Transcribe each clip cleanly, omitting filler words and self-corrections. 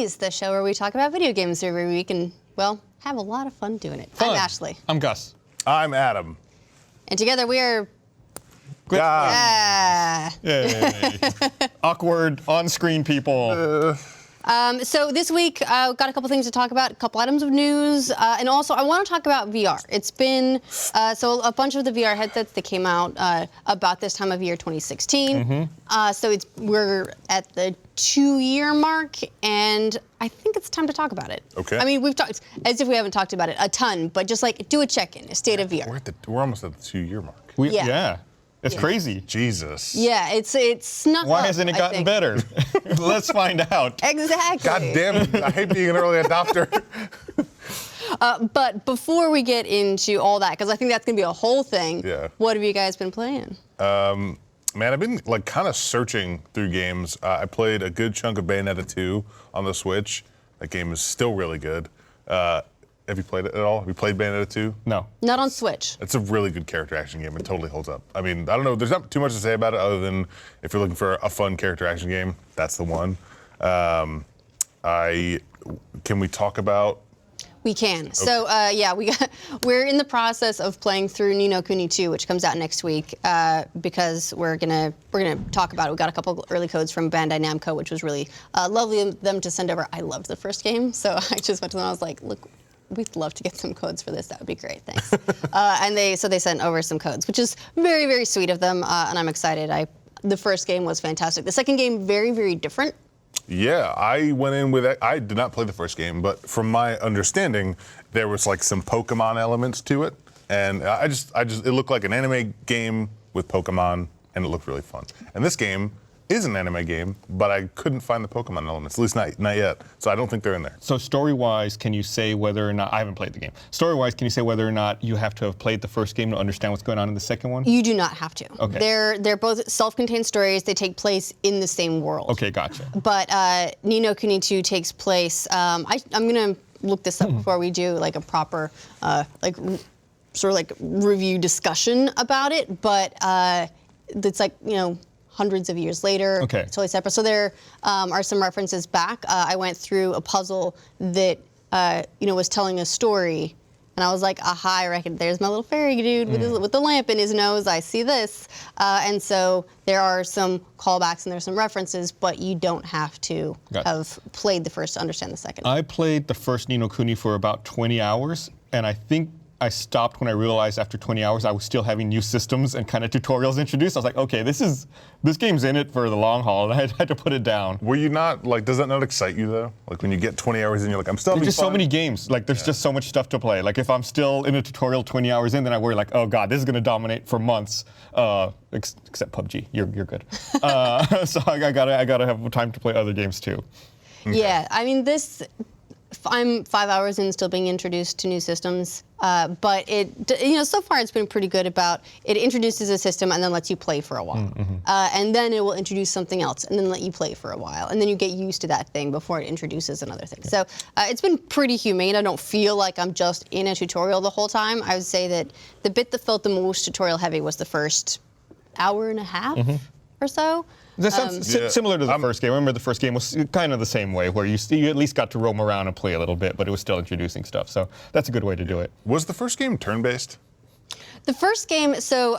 Movies, the show where we talk about video games every week and, well, have a lot of fun doing it. I'm Ashley. I'm Gus. I'm Adam. And together we are... Awkward on-screen people. So this week, got a couple things to talk about, a couple items of news, and also I want to talk about VR. It's been, so a bunch of the VR headsets that came out about this time of year 2016. So we're at the 2-year mark, and I think it's time to talk about it. Okay. I mean, we've talked, as if we haven't talked about it a ton, but just like do a check-in, a state of VR. We're almost at the 2-year mark. Yeah. It's crazy. Jesus. Yeah, it's snuck Why up, hasn't it I gotten think. better? Let's find out. Exactly. God damn it. I hate being an early adopter. But before we get into all that, because I think that's going to be a whole thing, what have you guys been playing? Man, I've been like kind of searching through games. I played a good chunk of Bayonetta 2 on the Switch. That game is still really good. Have you played it at all? Have you played Bayonetta 2? No. Not on Switch. It's a really good character action game. It totally holds up. I mean, I don't know. There's not too much to say about it other than if you're looking for a fun character action game, that's the one. Can we talk about? We can. Okay. So yeah, we're in the process of playing through Ni no Kuni 2, which comes out next week, because we're gonna talk about it. We got a couple early codes from Bandai Namco, which was really lovely of them to send over. I loved the first game, so I just went to them. I was like, look, we'd love to get some codes for this. That would be great. Thanks. And they sent over some codes, which is very, very sweet of them, and I'm excited. The first game was fantastic. The second game, very, very different. Yeah, I went in with it. I did not play the first game, but from my understanding, there was like some Pokemon elements to it, and it looked like an anime game with Pokemon, and it looked really fun. And this game is an anime game, but I couldn't find the Pokemon elements, at least not yet. So I don't think they're in there. So story-wise, can you say whether or not, I haven't played the game. Story-wise, can you say whether or not you have to have played the first game to understand what's going on in the second one? You do not have to. Okay. They're both self-contained stories. They take place in the same world. Okay, gotcha. But Ni no Kuni 2 takes place, I'm gonna look this up before we do like a proper, review discussion about it, but it's like, hundreds of years later. Okay. Totally separate. So there are some references back. I went through a puzzle that was telling a story, and I was like, aha, I reckon there's my little fairy dude with the lamp in his nose. I see this. And so there are some callbacks and there's some references, but you don't have to have played the first to understand the second. I played the first Ni no Kuni for about 20 hours, and I think I stopped when I realized after 20 hours I was still having new systems and kind of tutorials introduced. I was like, okay, this game's in it for the long haul, and I had to put it down. Were you not, does that not excite you though? Like when you get 20 hours in, you're like, I'm still having There's just fun. so many games. Like there's just so much stuff to play. Like if I'm still in a tutorial 20 hours in, then I worry like, oh God, this is gonna dominate for months. Except PUBG, you're good. So I gotta have time to play other games too. Okay. Yeah, I mean I'm 5 hours in, still being introduced to new systems, but so far it's been pretty good about it introduces a system and then lets you play for a while, and then it will introduce something else and then let you play for a while, and then you get used to that thing before it introduces another thing. So it's been pretty humane. I don't feel like I'm just in a tutorial the whole time. I would say that the bit that felt the most tutorial heavy was the first hour and a half or so. That sounds similar to the first game. I remember the first game was kind of the same way, where you at least got to roam around and play a little bit, but it was still introducing stuff. So that's a good way to do it. Was the first game turn-based? The first game, so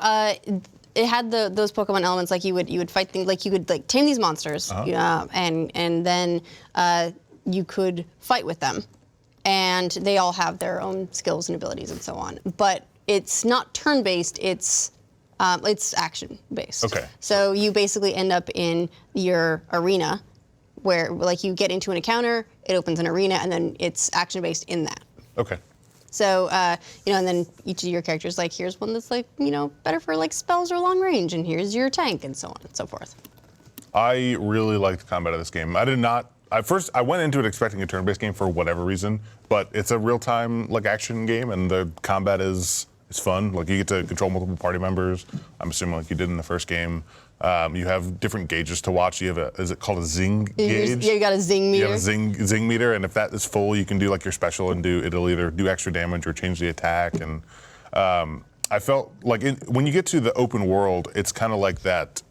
it had those Pokemon elements, like you would fight things, like you could tame these monsters, and then you could fight with them, and they all have their own skills and abilities and so on. But it's not turn-based. It's action-based. Okay. So you basically end up in your arena, where you get into an encounter, it opens an arena, and then it's action-based in that. Okay. So and then each of your characters, here's one that's better for spells or long range, and here's your tank, and so on and so forth. I really liked the combat of this game. I did not. At first, I went into it expecting a turn-based game for whatever reason, but it's a real-time action game, and the combat is fun. You get to control multiple party members. I'm assuming you did in the first game. You have different gauges to watch. You have is it called a zing gauge? Yeah, you got a zing meter. You have a zing meter, and if that is full, you can do your special and it'll either do extra damage or change the attack. And I felt like when you get to the open world, it's kind of like that.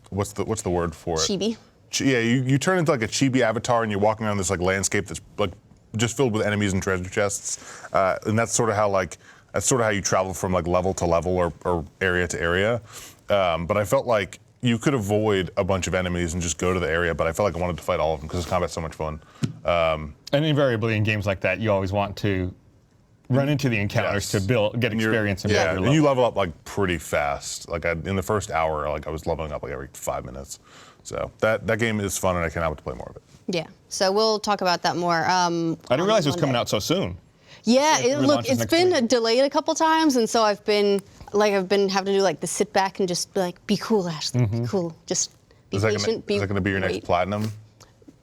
What's the word for it? Chibi. you turn into like a chibi avatar and you're walking around this like landscape that's like just filled with enemies and treasure chests, and that's sort of how you travel from like level to level or area to area. But I felt like you could avoid a bunch of enemies and just go to the area, but I felt like I wanted to fight all of them because the combat's so much fun. And invariably in games like that, you always want to run into the encounters to get experience and build your level. And you level up like pretty fast. Like in the first hour, like I was leveling up like every 5 minutes. So that game is fun, and I cannot wait to play more of it. Yeah. So we'll talk about that more. I didn't realize it was coming out so soon. Yeah. It's been delayed a couple times, and so I've been having to do like the sit back and just be cool, Ashley. Be cool. Just be patient. Is that going to be your next platinum?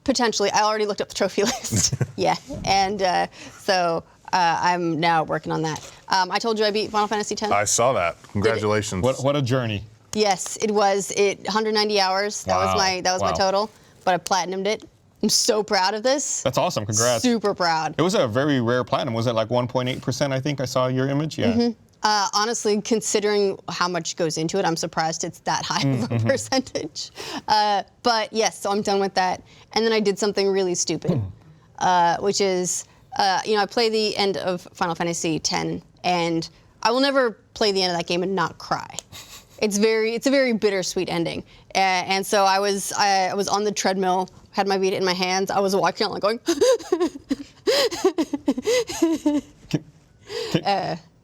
Potentially. I already looked up the trophy list. Yeah. And so I'm now working on that. I told you I beat Final Fantasy X. I saw that. Congratulations. What a journey. Yes, it was. 190 hours. That was my total. But I platinumed it. I'm so proud of this. That's awesome. Congrats. Super proud. It was a very rare platinum. Was it like 1.8%? I think I saw your image. Yeah. Mm-hmm. Honestly, considering how much goes into it, I'm surprised it's that high of a percentage. But yes, so I'm done with that. And then I did something really stupid, which is, I play the end of Final Fantasy X, and I will never play the end of that game and not cry. It's a very bittersweet ending. And so I was on the treadmill, had my Vita in my hands. I was walking on, like going.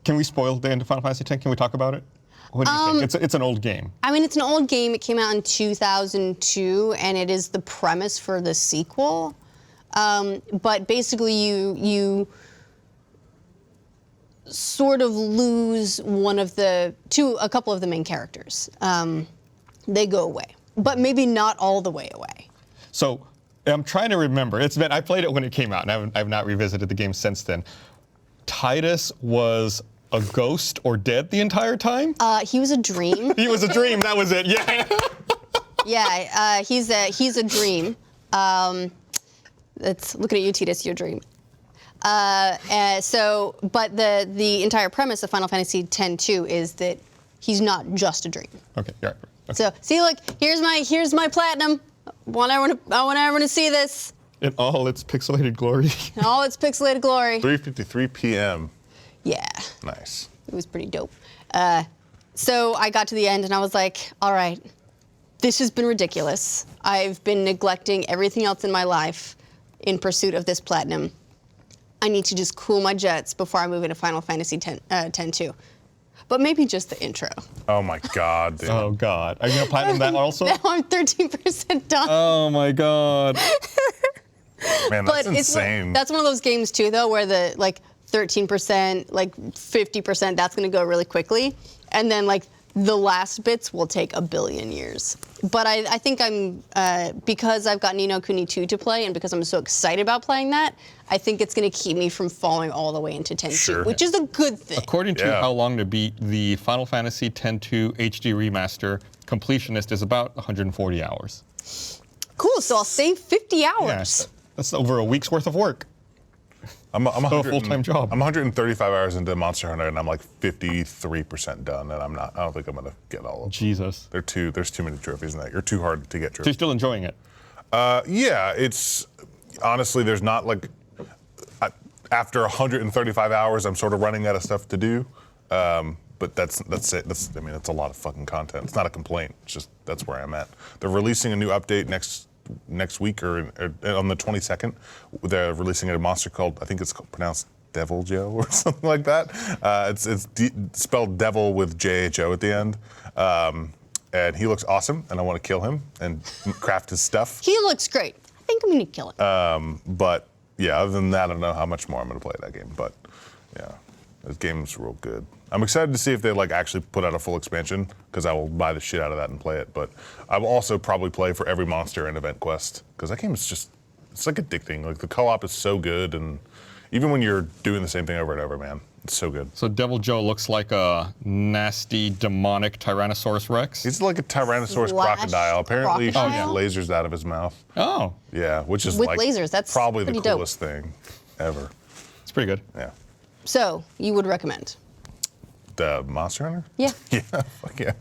Can we spoil the end of Final Fantasy X? Can we talk about it? What do you think? It's an old game. I mean, it's an old game. It came out in 2002, and it is the premise for the sequel. But basically, you sort of lose a couple of the main characters. They go away, but maybe not all the way away. So I'm trying to remember. I played it when it came out, and I've not revisited the game since then. Titus was a ghost or dead the entire time? He was a dream. He was a dream. That was it. Yeah. Yeah. He's a dream. That's looking at you, Titus. Your dream. But the entire premise of Final Fantasy X-2 is that he's not just a dream. Okay. Yeah. Okay. So see, look, here's my platinum. I want everyone to see this. In all its pixelated glory. In all its pixelated glory. 3:53 p.m. Yeah. Nice. It was pretty dope. So I got to the end and I was like, all right, this has been ridiculous. I've been neglecting everything else in my life in pursuit of this platinum. I need to just cool my jets before I move into Final Fantasy X-2. But maybe just the intro. Oh my God, dude. Oh God. Are you gonna platinum that also? Now I'm 13% done. Oh my God. Man, that's insane. That's one of those games too, though, where the 13%, 50%, that's going to go really quickly, and then the last bits will take a billion years. But I think because I've got Ni no Kuni 2 to play, and because I'm so excited about playing that, I think it's going to keep me from falling all the way into X-2, which is a good thing. According to How Long to Beat, the Final Fantasy X-2 HD remaster completionist is about 140 hours. Cool. So I'll save 50 hours. Yeah. That's over a week's worth of work. I'm a full-time job. I'm 135 hours into Monster Hunter, and I'm 53% done, and I don't think I'm gonna get all of them. Jesus. There's too many trophies in that. You're too hard to get trophies. So you're still enjoying it? Yeah, it's honestly there's not after 135 hours, I'm sort of running out of stuff to do. But that's it. That's a lot of fucking content. It's not a complaint. It's just that's where I'm at. They're releasing a new update next week or on the 22nd. They're releasing a monster called, I think it's pronounced Devil Joe or something like that. It's spelled Devil with J-H-O at the end. And he looks awesome, and I want to kill him and craft his stuff. He looks great. I think I'm going to kill him. But yeah, other than that, I don't know how much more I'm going to play that game. But yeah, this game's real good. I'm excited to see if they actually put out a full expansion, because I will buy the shit out of that and play it. But I will also probably play for every monster and event quest, because that game is it's addicting. The co-op is so good, and even when you're doing the same thing over and over, man, it's so good. So Devil Joe looks like a nasty, demonic Tyrannosaurus Rex? He's like a Tyrannosaurus crocodile. Apparently he shoots lasers out of his mouth. Oh. Yeah, which is with lasers. That's probably the coolest thing ever. It's pretty good. Yeah. So you would recommend? The Monster Hunter? Yeah. Yeah, fuck yeah.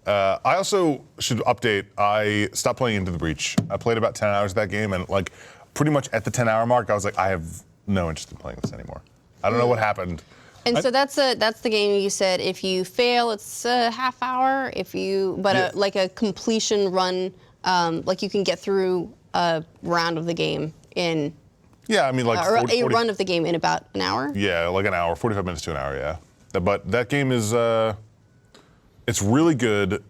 I also should update. I stopped playing Into the Breach. I played about 10 hours of that game, and like pretty much at the 10-hour mark, I was like, I have no interest in playing this anymore. I don't know what happened. And so that's the game you said. If you fail, it's a half hour. Like a completion run, like you can get through a round of the game in. Yeah, I mean like a run of the game in about an hour. Yeah, like an hour, 45 minutes to an hour. Yeah, but that game is it's really good.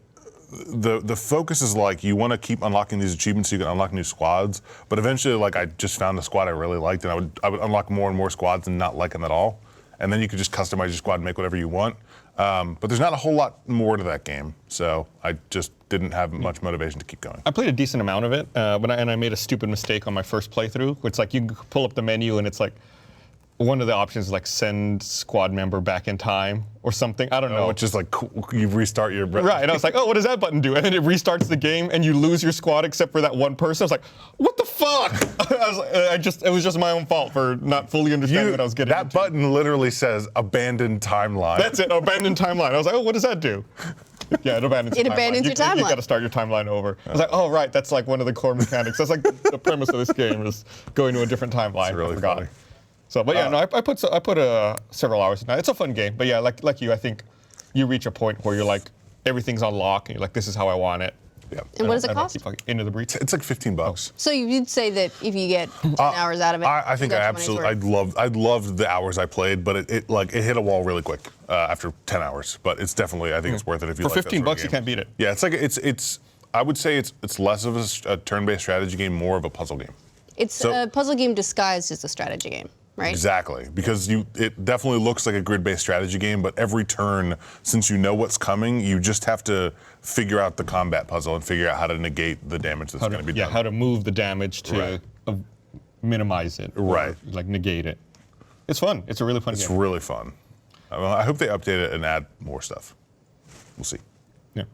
The focus is like you want to keep unlocking these achievements so you can unlock new squads. But eventually, like I just found a squad I really liked, and I would unlock more and more squads and not like them at all. And then you could just customize your squad and make whatever you want. But there's not a whole lot more to that game, so I just didn't have much motivation to keep going. I played a decent amount of it, and I made a stupid mistake on my first playthrough. It's like you can pull up the menu and it's like one of the options is like send squad member back in time or something. I don't know. Which is like you restart your right. And I was like, oh, what does that button do? And then it restarts the game, and you lose your squad except for that one person. I was like, what the fuck? It was just my own fault for not fully understanding what I was getting into. That button literally says abandoned timeline. That's it, abandoned timeline. I was like, oh, what does that do? Yeah, it abandons your timeline. It abandons your timeline. You got to start your timeline over. I was like, oh, right, that's like one of the core mechanics. That's like the premise of this game is going to a different timeline. It's really funny. So, but yeah, no, I put several hours in that. It's a fun game, but yeah, like you, I think you reach a point where you're like everything's on lock, and you're like, this is how I want it. Yeah. And what does it cost? Into the Breach. It's like $15. So you'd say that if you get 10 hours out of it, I think I loved the hours I played, but it hit a wall really quick after 10 hours. But it's definitely, I think it's worth it if you for like that sort of $15 game. You can't beat it. Yeah, it's like it's. I would say it's less of a turn-based strategy game, more of a puzzle game. It's a puzzle game disguised as a strategy game. Right? Exactly, because it definitely looks like a grid-based strategy game, but every turn, since you know what's coming, you just have to figure out the combat puzzle and figure out how to negate the damage that's going to be done. Yeah, how to move the damage to minimize it. Right. Like negate it. It's fun. It's a really fun game. It's really fun. I hope they update it and add more stuff. We'll see. Yeah.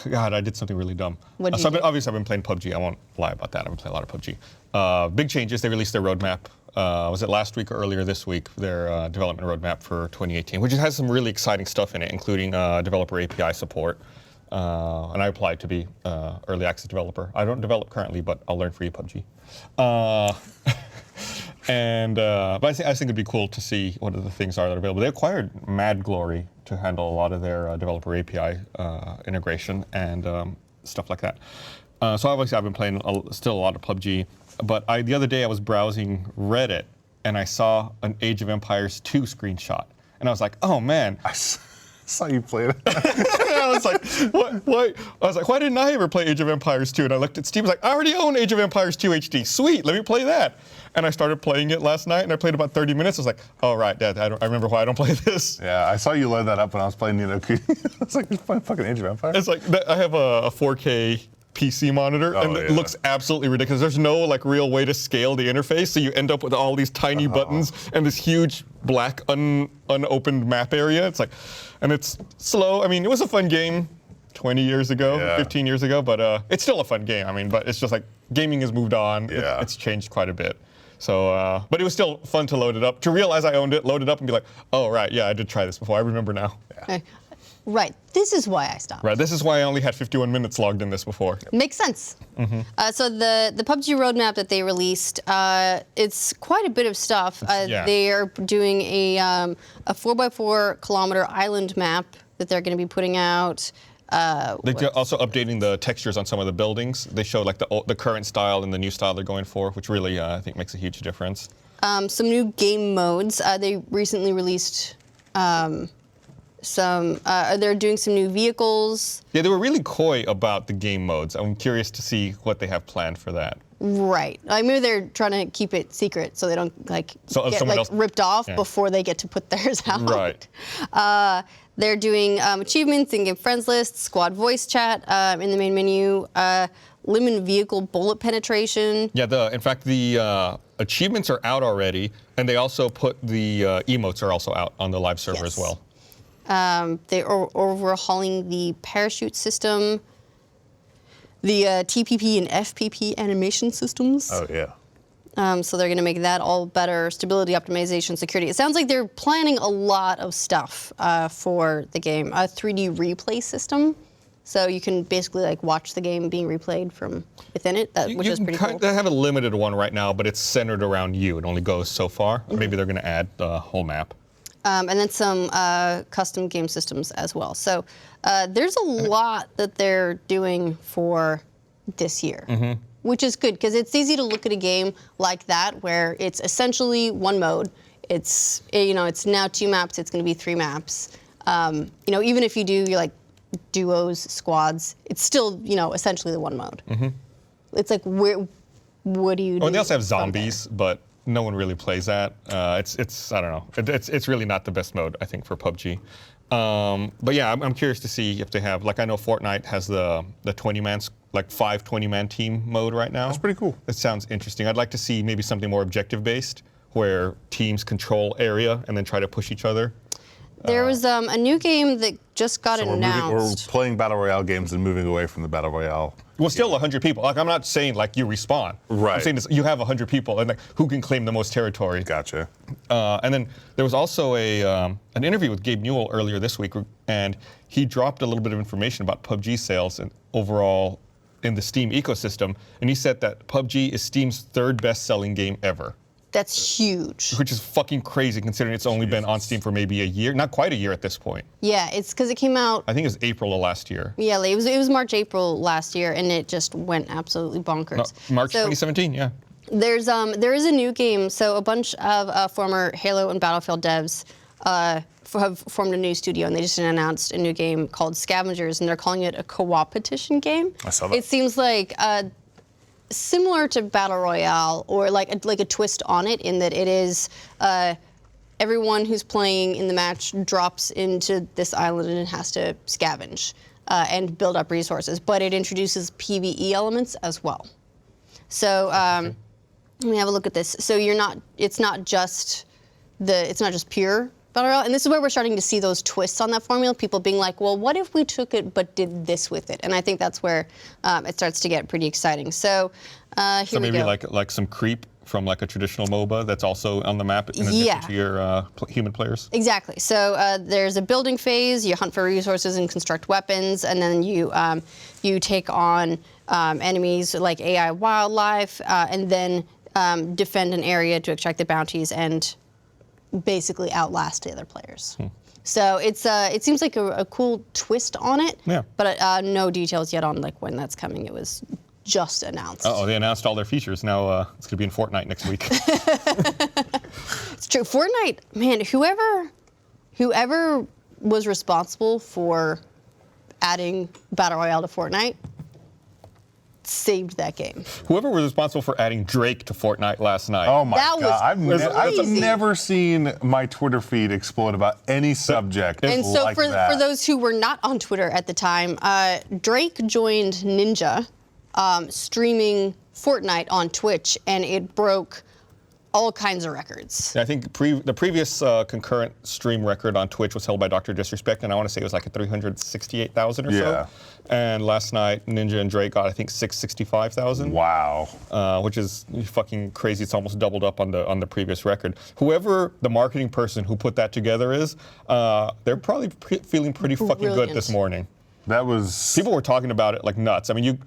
God, I did something really dumb. What did you do? Obviously, I've been playing PUBG. I won't lie about that. I've been playing a lot of PUBG. Big changes. They released their roadmap. Was it last week or earlier this week? Their development roadmap for 2018, which has some really exciting stuff in it, including developer API support. And I applied to be early access developer. I don't develop currently, but I'll learn for you, PUBG. But I think it'd be cool to see what other things are that are available. They acquired Mad Glory to handle a lot of their developer API integration and stuff like that. So obviously I've been playing still a lot of PUBG. But the other day I was browsing Reddit and I saw an Age of Empires 2 screenshot. And I was like, oh man. I saw you play it. I was like, what? I was like, why didn't I ever play Age of Empires 2? And I looked at Steve, I was like, I already own Age of Empires 2 HD. Sweet, let me play that. And I started playing it last night and I played about 30 minutes. I was like, oh right, Dad, I remember why I don't play this. Yeah, I saw you load that up when I was playing I was like, you're playing fucking Age of Empires? It's like, I have a 4K PC monitor, and it looks absolutely ridiculous. There's no like real way to scale the interface, so you end up with all these tiny buttons and this huge black unopened map area. It's like, and it's slow. I mean, it was a fun game 20 years ago, 15 years ago, but it's still a fun game. I mean, but it's just like gaming has moved on. Yeah. It's changed quite a bit. So, but it was still fun to load it up, to realize I owned it, load it up, and be like, oh right, yeah, I did try this before. I remember now. Yeah. Right. This is why I stopped. Right. This is why I only had 51 minutes logged in this before. Makes sense. Mm-hmm. So the PUBG roadmap that they released, it's quite a bit of stuff. They are doing a 4x4 kilometer island map that they're going to be putting out. They're also updating the textures on some of the buildings. They show like the current style and the new style they're going for, which really I think makes a huge difference. Some new game modes. They recently released. They're doing some new vehicles. Yeah, they were really coy about the game modes. I'm curious to see what they have planned for that. Right. Maybe they're trying to keep it secret so they don't get ripped off before they get to put theirs out. Right. They're doing achievements, in-game friends lists, squad voice chat in the main menu, limit vehicle bullet penetration. Yeah. In fact, the achievements are out already, and they also put the emotes are also out on the live server as well. They are overhauling the parachute system, the TPP and FPP animation systems. Oh, yeah. So they're going to make that all better, stability, optimization, security. It sounds like they're planning a lot of stuff for the game. A 3D replay system, so you can basically like watch the game being replayed from within it, which is pretty cool. They have a limited one right now, but it's centered around you. It only goes so far. Mm-hmm. Maybe they're going to add the whole map. And then some custom game systems as well. So there's a lot that they're doing for this year. Mm-hmm. Which is good, because it's easy to look at a game like that where it's essentially one mode. It's it's now 2 maps. It's going to be 3 maps. Even if you do like duos, squads, it's still essentially the one mode. Mm-hmm. It's like what do you do? And they also have zombies, but no one really plays that. It's I don't know. It's really not the best mode, I think, for PUBG. But yeah, I'm curious to see if they have, like, I know Fortnite has the 20-man, like 5 20-man team mode right now. That's pretty cool. That sounds interesting. I'd like to see maybe something more objective-based, where teams control area and then try to push each other. There was a new game that just got announced. We're playing Battle Royale games and moving away from the Battle Royale. Well, still 100 people. Like, I'm not saying like you respawn. Right. I'm saying this, you have 100 people, and like who can claim the most territory. Gotcha. And then there was also an interview with Gabe Newell earlier this week, and he dropped a little bit of information about PUBG sales and overall in the Steam ecosystem. And he said that PUBG is Steam's 3rd best-selling game ever. That's huge. Which is fucking crazy, considering it's only been on Steam for maybe a year, not quite a year at this point. Yeah, it's because it came out. I think it was April of last year. Yeah, it was March, April last year, and it just went absolutely bonkers. No, March 2017, yeah. There is a new game. So a bunch of former Halo and Battlefield devs have formed a new studio, and they just announced a new game called Scavengers, and they're calling it a co-opetition game. I saw that. It seems like similar to Battle Royale, or like a twist on it, in that it is everyone who's playing in the match drops into this island and has to scavenge and build up resources. But it introduces PvE elements as well. So let me have a look at this. So it's not just pure Battle Royale, and this is where we're starting to see those twists on that formula. People being like, well, what if we took it but did this with it? And I think that's where it starts to get pretty exciting. So here so we maybe go. like some creep from like a traditional MOBA that's also on the map in addition to your human players. Exactly. So there's a building phase. You hunt for resources and construct weapons, and then you take on enemies like AI wildlife, and then defend an area to extract the bounties and basically outlast the other players. So it seems like a cool twist on it. Yeah. But no details yet on like when that's coming. It was just announced. Oh, they announced all their features. Now it's going to be in Fortnite next week. It's true. Fortnite, man, whoever was responsible for adding Battle Royale to Fortnite saved that game. Whoever was responsible for adding Drake to Fortnite last night. Oh my That God! was I've crazy. never seen my Twitter feed explode about any subject And so like for that. those who were not on Twitter at the time, Drake joined Ninja streaming Fortnite on Twitch, and it broke all kinds of records. I think the previous concurrent stream record on Twitch was held by Dr. Disrespect, and I want to say it was like a 368,000 or Yeah. so. And last night, Ninja and Drake got, I think, 665,000. Wow. Which is fucking crazy. It's almost doubled up on the previous record. Whoever the marketing person who put that together is, they're probably feeling pretty fucking Brilliant. good this morning. That was. People were talking about it like nuts. I mean,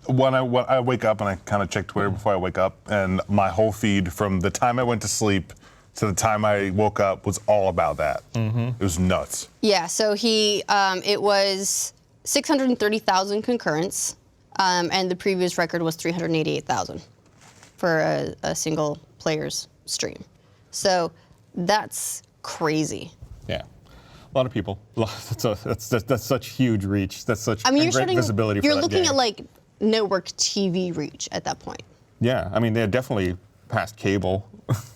When I wake up, and I kind of check Twitter before I wake up, and my whole feed from the time I went to sleep to the time I woke up was all about that. It was nuts. Yeah, so it was 630,000 concurrents, and the previous record was 388,000 for a single player's stream. So that's crazy. yeah. A lot of people. That's such huge reach. That's such You're great visibility for You're that looking game. at like network TV reach at that point. Yeah, I mean, they're definitely past cable.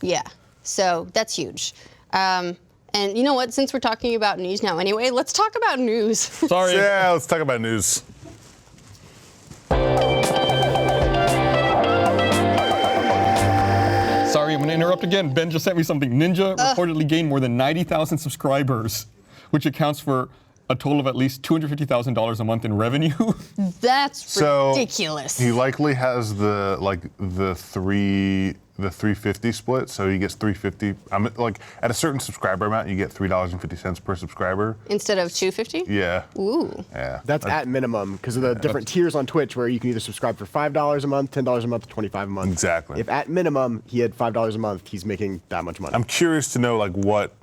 Yeah, so that's huge. And you know what? Since we're talking about news now anyway, let's talk about news. Sorry. Yeah, let's talk about news. Sorry, I'm going to interrupt again. Ben just sent me something. Ninja reportedly gained more than 90,000 subscribers, which accounts for a total of at least $250,000 a month in revenue. That's ridiculous. He likely has the 350 split, so he gets 350. Like at a certain subscriber amount, you get $3.50 per subscriber Instead of $2.50? Yeah. Ooh. Yeah. That's at minimum because of the different tiers on Twitch where you can either subscribe for $5 a month, $10 a month, $25 a month. Exactly. If at minimum he had $5 a month, he's making that much money. I'm curious to know like what.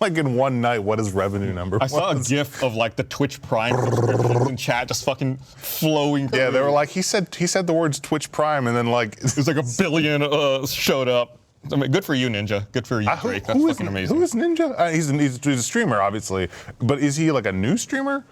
Like in one night, what his revenue number was. I saw a GIF of like the Twitch Prime subscriptions in chat just fucking flowing through. Yeah, they were like, he said the words Twitch Prime, and then like it was like 1 billion showed up. I mean, good for you, Ninja. Good for you, Drake. That's fucking amazing. Who is Ninja? He's a streamer, obviously, but is he like a new streamer?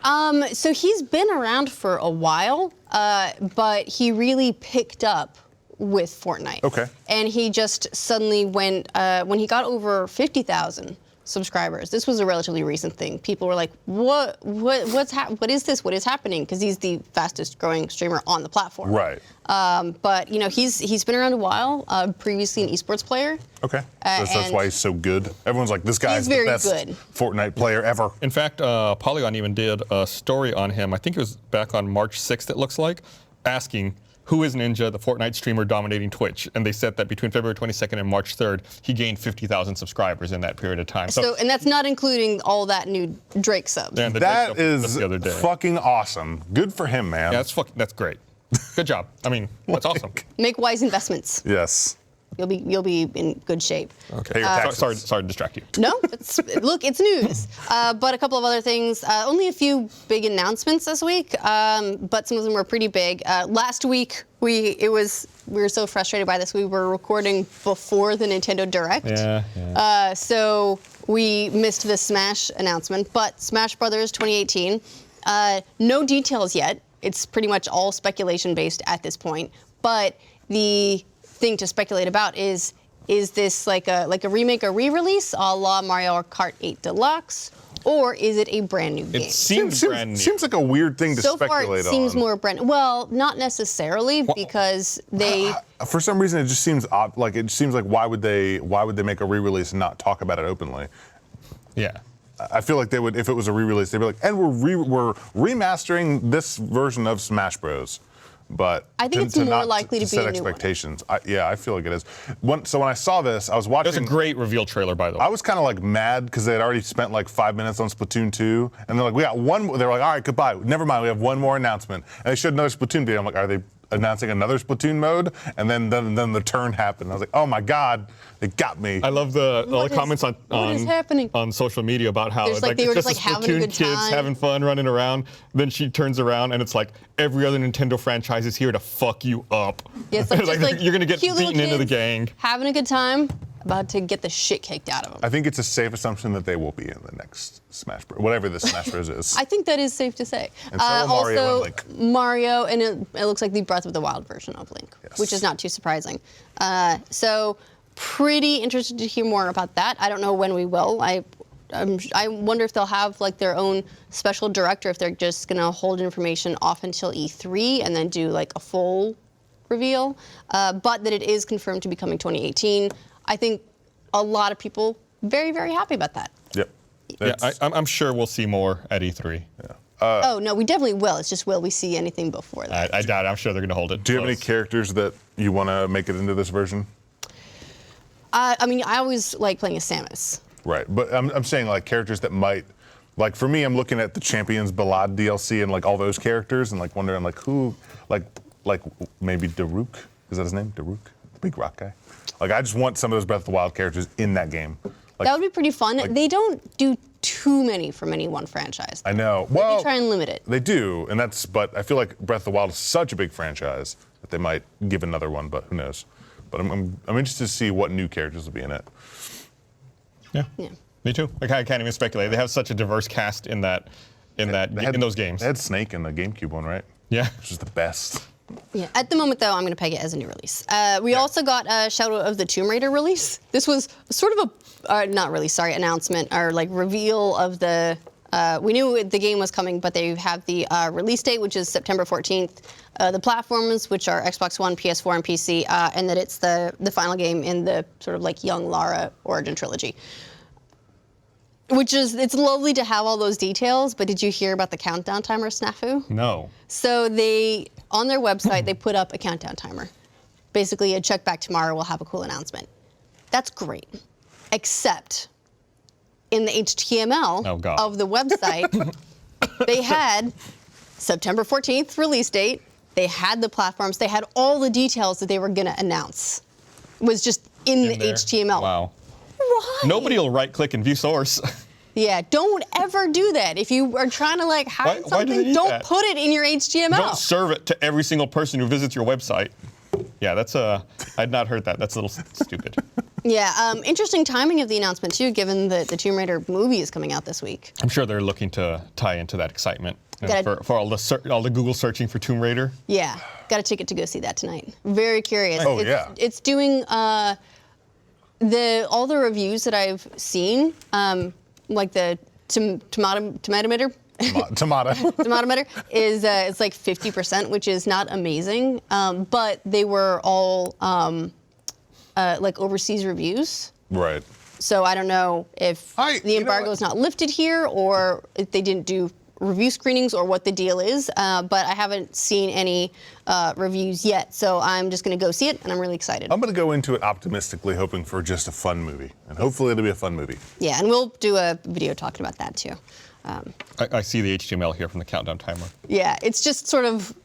So he's been around for a while, but he really picked up with Fortnite. Okay. And he just suddenly went, when he got over 50,000 subscribers, this was a relatively recent thing. People were like, what is this? What is happening? Because he's the fastest growing streamer on the platform. Right. But you know, he's been around a while, previously an esports player. Okay. That's why he's so good. Everyone's like, this guy's the best Fortnite player ever. In fact, Polygon even did a story on him. I think it was back on March 6th, it looks like, asking, who is Ninja, the Fortnite streamer dominating Twitch? And they said that between February 22nd and March 3rd, he gained 50,000 subscribers in that period of time. So, and that's not including all that new Drake subs. And that is fucking awesome. Good for him, man. Yeah, that's great. Good job. I mean, that's awesome. Make wise investments. Yes. You'll be in good shape. Okay. Sorry to distract you. No, look, it's news. But a couple of other things. Only a few big announcements this week, but some of them were pretty big. Last week we were so frustrated by this. We were recording before the Nintendo Direct. Yeah. So we missed the Smash announcement, but Smash Brothers 2018. No details yet. It's pretty much all speculation based at this point. But the thing to speculate about is this like a remake or re-release a la Mario Kart 8 Deluxe, or is it a brand new game? It seems brand new. Seems like a weird thing to speculate on. So far, it seems more brand. Well, not necessarily, because they. For some reason, it just seems odd. Like it seems like why would they make a re-release and not talk about it openly? Yeah. I feel like they would, if it was a re-release, they'd be like, and we're remastering this version of Smash Bros. But I think it's more likely to be set a new expectations. I feel like it is. So when I saw this, I was watching. It was a great reveal trailer, by the way. I was kind of like mad because they had already spent like 5 minutes on Splatoon 2, and they're like, we got one. They were like, all right, goodbye. Never mind, we have one more announcement, and they showed another Splatoon video. I'm like, are they announcing another Splatoon mode? And then the turn happened. I was like, oh my god, they got me. I love all the comments on social media about how they were just like Splatoon having a good kids time, having fun running around. Then she turns around and it's like every other Nintendo franchise is here to fuck you up. Yeah, it's like you're gonna get beaten into the gang. Having a good time, about to get the shit kicked out of them. I think it's a safe assumption that they will be in the next Smash Bros. Whatever the Smash Bros. Is. I think that is safe to say. And so will Mario also, and Link. Mario, and it looks like the Breath of the Wild version of Link, which is not too surprising. So pretty interested to hear more about that. I don't know when we will. I wonder if they'll have like their own special director, if they're just gonna hold information off until E3 and then do like a full reveal. But that it is confirmed to be coming 2018. I think a lot of people very, very happy about that. Yep. Yeah, I'm sure we'll see more at E3. Yeah. Oh no, we definitely will. It's just will we see anything before that? I doubt it. I'm sure they're gonna hold it. Do you have any characters that you want to make it into this version? I mean, I always like playing as Samus. Right, but I'm saying like characters that might, like for me, I'm looking at the Champions Ballad DLC and like all those characters and like wondering like who, like maybe Daruk, is that his name? Daruk, the big rock guy. Like I just want some of those Breath of the Wild characters in that game. Like, that would be pretty fun. They don't do too many from any one franchise. I know. Well, they try and limit it. They do, but I feel like Breath of the Wild is such a big franchise that they might give another one, but who knows? But I'm interested to see what new characters will be in it. Yeah. Me too. Like I can't even speculate. They have such a diverse cast in those games. They had Snake in the GameCube one, right? Yeah. Which is the best. Yeah. At the moment, though, I'm going to peg it as a new release. We also got a Shadow of the Tomb Raider release. This was sort of announcement or like reveal of the. We knew the game was coming, but they have the release date, which is September 14th. The platforms, which are Xbox One, PS4, and PC, and that it's the final game in the sort of like young Lara origin trilogy. Which is, it's lovely to have all those details, but did you hear about the countdown timer snafu? No. So on their website, they put up a countdown timer. Basically, a check back tomorrow, we'll have a cool announcement. That's great. Except in the HTML of the website, they had September 14th release date. They had the platforms. They had all the details that they were going to announce. It was just in the there. HTML. Wow. Why? Nobody will right-click and view source. Yeah, don't ever do that. If you are trying to like hide something, don't put it in your HTML. Don't serve it to every single person who visits your website. Yeah, that's I'd not heard that. That's a little stupid. Yeah, interesting timing of the announcement too, given that the Tomb Raider movie is coming out this week. I'm sure they're looking to tie into that excitement for all the Google searching for Tomb Raider. Yeah, got a ticket to go see that tonight. Very curious. Oh yeah. It's doing all the reviews that I've seen, like the Tomatometer. Tomatometer is it's like 50%, which is not amazing, but they were all like overseas reviews. Right. So I don't know if the embargo is not lifted here, or if they didn't do review screenings, or what the deal is. But I haven't seen any reviews yet, so I'm just going to go see it, and I'm really excited. I'm going to go into it optimistically, hoping for just a fun movie, and hopefully it'll be a fun movie. Yeah, and we'll do a video talking about that too. I see the HTML here from the countdown timer. Yeah, it's just sort of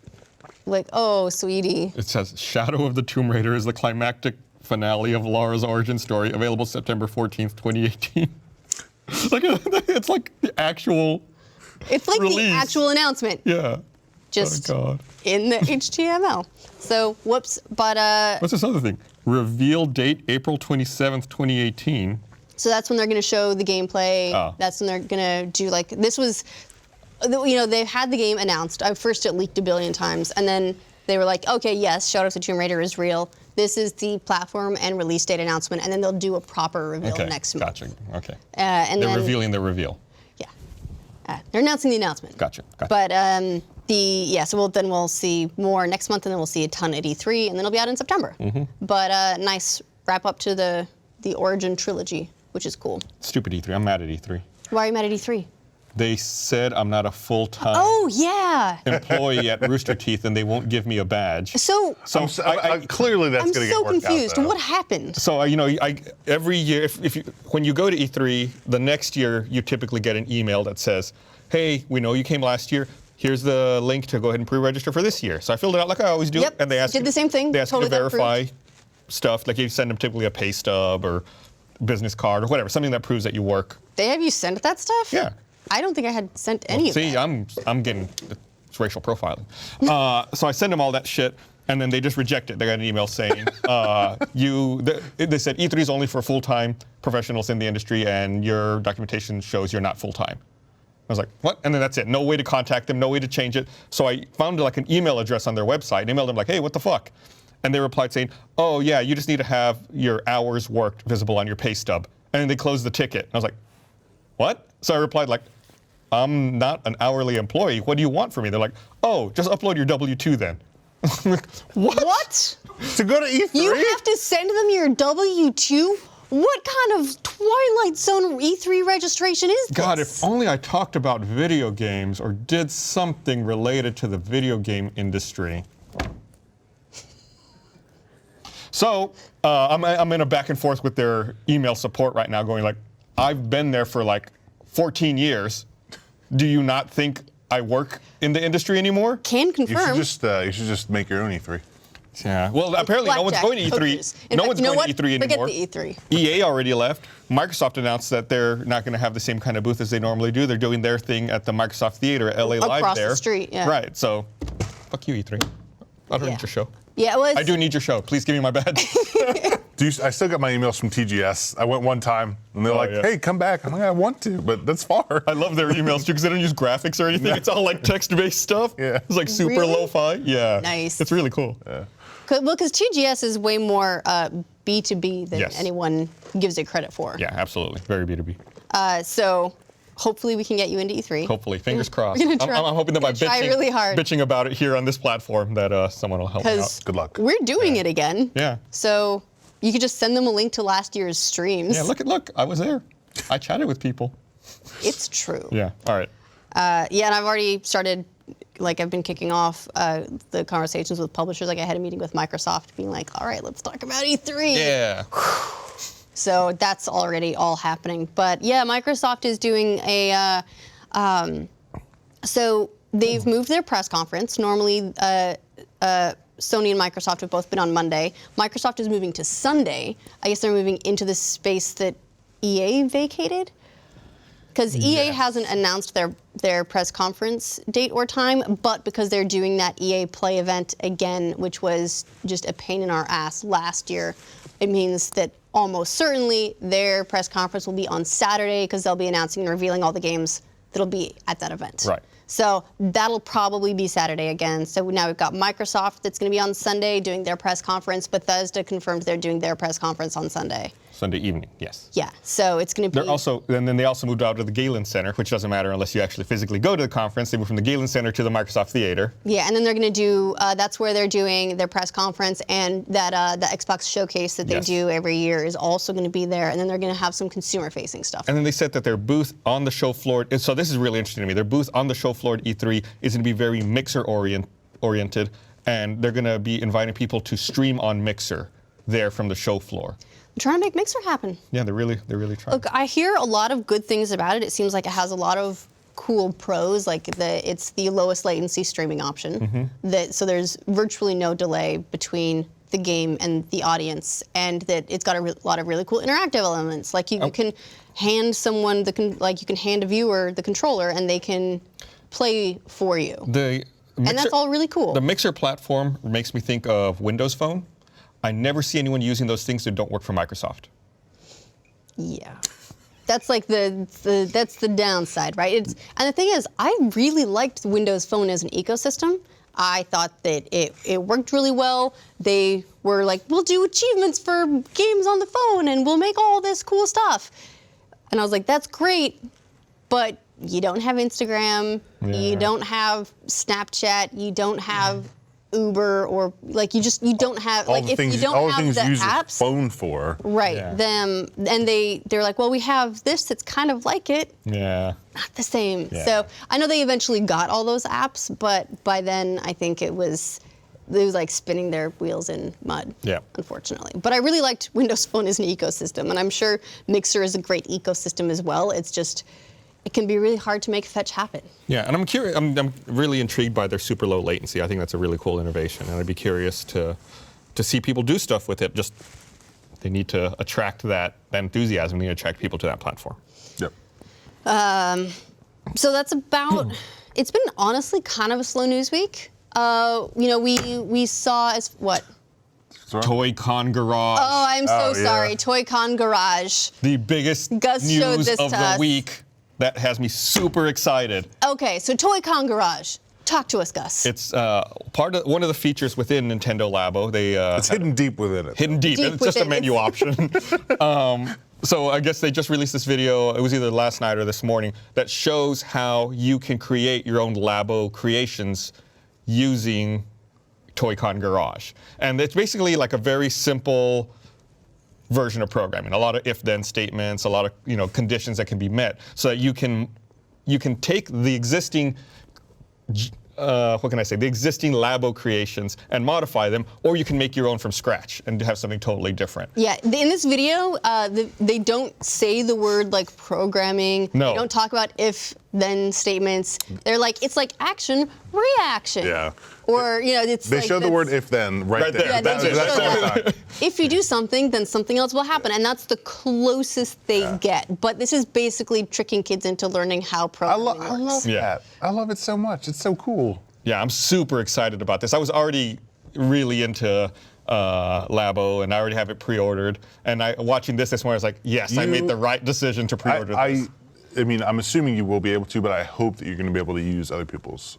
like, oh, sweetie. It says, Shadow of the Tomb Raider is the climactic finale of Lara's origin story, available September 14th, 2018. It's like the actual release. The actual announcement. Yeah. Just in the HTML. So, whoops. But what's this other thing? Reveal date April 27th, 2018. So that's when they're going to show the gameplay. Oh. That's when they're going to do like, this was, they've had the game announced. First it leaked a billion times, and then they were like, okay, yes, Shadow of the Tomb Raider is real. This is the platform and release date announcement, and then they'll do a proper reveal next month. Gotcha. Okay. And they're revealing the reveal. Yeah. They're announcing the announcement. Gotcha. But so then we'll see more next month, and then we'll see a ton at E3, and then it'll be out in September. Mm-hmm. But nice wrap up to the Origin trilogy, which is cool. Stupid E3. I'm mad at E3. Why are you mad at E3? They said I'm not a full-time employee at Rooster Teeth, and they won't give me a badge. So clearly that's going to get worked out. I'm so confused. What happened? So every year, when you go to E3, the next year you typically get an email that says, "Hey, we know you came last year. Here's the link to go ahead and pre-register for this year." So I filled it out like I always do, and they did the same thing. They ask you to verify stuff, like you send them typically a pay stub or business card or whatever, something that proves that you work. They have you sent that stuff? Yeah. I don't think I had sent any of that. See, I'm getting it's racial profiling. So I send them all that shit, and then they just reject it. They got an email saying, they said E3 is only for full-time professionals in the industry, and your documentation shows you're not full-time. I was like, what? And then that's it. No way to contact them, no way to change it. So I found like an email address on their website, and emailed them like, hey, what the fuck? And they replied saying, oh yeah, you just need to have your hours worked visible on your pay stub. And then they closed the ticket. And I was like, what? So I replied like, I'm not an hourly employee. What do you want from me? They're like, oh, just upload your W-2 then. What? To go to E3? You have to send them your W-2? What kind of Twilight Zone E3 registration is this? God, if only I talked about video games or did something related to the video game industry. So I'm in a back and forth with their email support right now, going like, I've been there for like 14 years. Do you not think I work in the industry anymore? Can confirm. You should just make your own E3. Yeah. Well, apparently no one's going to E3. No one's going to E3 anymore. Forget the E3. EA already left. Microsoft announced that they're not going to have the same kind of booth as they normally do. They're doing their thing at the Microsoft Theater at LA Live there. Across the street, yeah. Right. So, fuck you, E3. I don't need your show. Yeah, I do need your show. Please give me my badge. I still got my emails from TGS. I went one time, and they're like, hey, come back. I'm like, I want to, but that's far. I love their emails, too, because they don't use graphics or anything. It's all, like, text-based stuff. Yeah. It's, like, super lo-fi. Yeah. Nice. It's really cool. Yeah. Well, because TGS is way more B2B than anyone gives it credit for. Yeah, absolutely. Very B2B. So hopefully we can get you into E3. Hopefully. Fingers crossed. We're gonna try. I'm hoping that by really hard. bitching about it here on this platform that someone will help me out. Good luck. We're doing it again. Yeah. So you could just send them a link to last year's streams. Yeah, look, I was there. I chatted with people. It's true. Yeah. All right. Yeah, and I've already started, like, I've been kicking off the conversations with publishers. Like, I had a meeting with Microsoft being like, all right, let's talk about E3. Yeah. So that's already all happening. But yeah, Microsoft is doing a, so they've moved their press conference. Normally, Sony and Microsoft have both been on Monday. Microsoft is moving to Sunday. I guess they're moving into the space that EA vacated. Because EA hasn't announced their press conference date or time, but because they're doing that EA Play event again, which was just a pain in our ass last year, it means that almost certainly their press conference will be on Saturday because they'll be announcing and revealing all the games that'll be at that event. Right. So that'll probably be Saturday again. So now we've got Microsoft that's going to be on Sunday doing their press conference. Bethesda confirmed they're doing their press conference on Sunday. Sunday evening, yes. Yeah, so it's going to be... And then they also moved out to the Galen Center, which doesn't matter unless you actually physically go to the conference. They moved from the Galen Center to the Microsoft Theater. Yeah, and then they're going to do, that's where they're doing their press conference, and that the Xbox showcase that they do every year is also going to be there, and then they're going to have some consumer-facing stuff. And then they said that their booth on the show floor, so this is really interesting to me, their booth on the show floor at E3 is going to be very Mixer-oriented, and they're going to be inviting people to stream on Mixer there from the show floor. Trying to make Mixer happen. Yeah, they're really trying. Look, I hear a lot of good things about it. It seems like it has a lot of cool pros, like it's the lowest latency streaming option. So there's virtually no delay between the game and the audience, and that it's got a lot of really cool interactive elements. Like you can hand someone you can hand a viewer the controller, and they can play for you. And that's all really cool. The Mixer platform makes me think of Windows Phone. I never see anyone using those things that don't work for Microsoft. Yeah, that's like that's the downside, right? And the thing is, I really liked Windows Phone as an ecosystem. I thought that it worked really well. They were like, we'll do achievements for games on the phone, and we'll make all this cool stuff. And I was like, that's great, but you don't have Instagram, you don't have Snapchat, you don't have Uber, or like you don't have all the things you use your phone for. Right. Them, and they're like, well, we have this that's kind of like it. Yeah. Not the same. So I know they eventually got all those apps, but by then I think it was like spinning their wheels in mud. Yeah. Unfortunately. But I really liked Windows Phone as an ecosystem, and I'm sure Mixer is a great ecosystem as well. It's just, it can be really hard to make fetch happen. Yeah, and I'm curious. I'm really intrigued by their super low latency. I think that's a really cool innovation, and I'd be curious to see people do stuff with it. Just they need to attract that enthusiasm. They need to attract people to that platform. Yep. So that's about. It's been honestly kind of a slow news week. We saw as what. Toy-Con Garage. Oh, I'm so sorry. Toy-Con Garage. The biggest Gus showed news this of to the us. week. That has me super excited. Okay, so Toy-Con Garage. Talk to us, Gus. It's one of the features within Nintendo Labo. It's hidden deep within it. Hidden deep. It's just a menu option. So I guess they just released this video. It was either last night or this morning that shows how you can create your own Labo creations using Toy-Con Garage, and it's basically like a very simple version of programming. A lot of if-then statements, a lot of conditions that can be met, so that you can take the existing the existing Labo creations and modify them, or you can make your own from scratch and have something totally different. Yeah, in this video, they don't say the word like programming. No. They don't talk about if-then statements. They're like, it's like action, reaction. Yeah. Or, it's They like show the word if-then right there. Yeah, That's they it. just That's show all. that. If you do something, then something else will happen. And that's the closest they get. But this is basically tricking kids into learning how programming works. I love that. I love it so much. It's so cool. Yeah, I'm super excited about this. I was already really into Labo, and I already have it pre-ordered. And watching this morning, I was like, yes, I made the right decision to pre-order this. I mean, I'm assuming you will be able to, but I hope that you're going to be able to use other people's